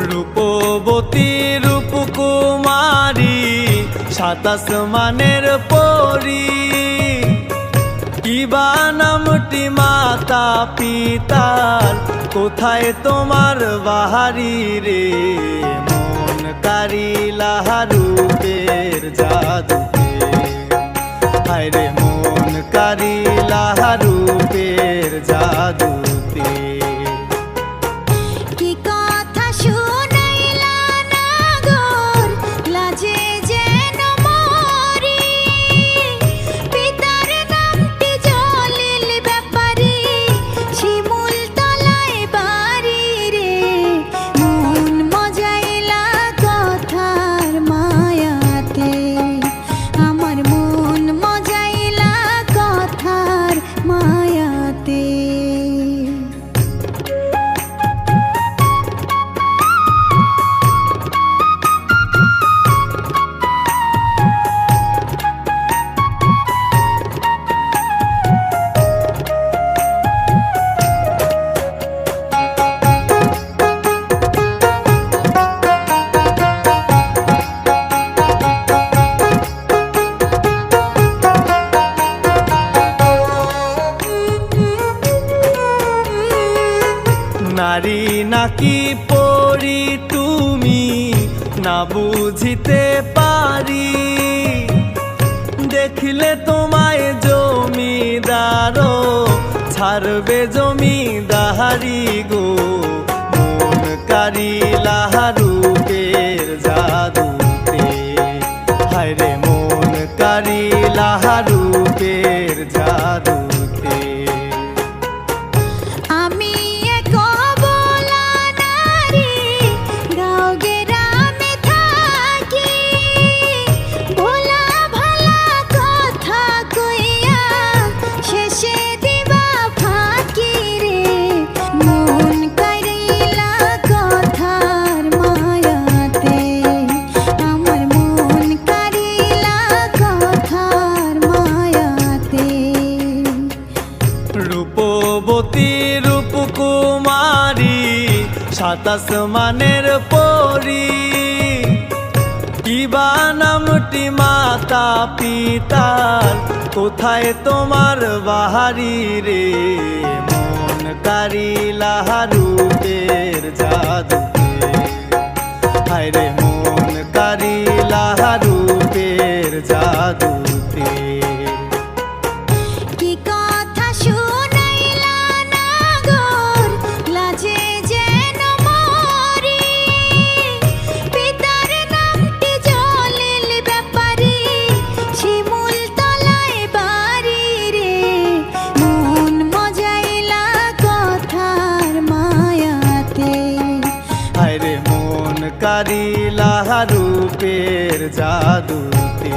রূপবতী রূপকুমারী সাত আসমানের পরী, কিবা নামটি মাতা পিতার, কোথায় তোমার বাহারি রে? মন কারিলা রূপের জাদুতে, হায় রে মন কারিলা রূপের জাদুতে। নারী নাকি পরি তুমি না বুঝিতে পারি, দেখিলে তোমায় জমিদার ছাড়বে জমিদারি গো। মন কারিলা রূপের জাদুতে, হায় রে মন কারিলা রূপের জাদুতে। রূপবতী রূপকুমারী সাত আসমানের পরী, কিবা নামটি মাতা পিতার, কোথায় তোমার বাহারি রে? মন কারিলা রূপের জাদুতে, হায় রে মন কারিলা রূপের জাদুতে। কারিলা রূপের জাদুতে।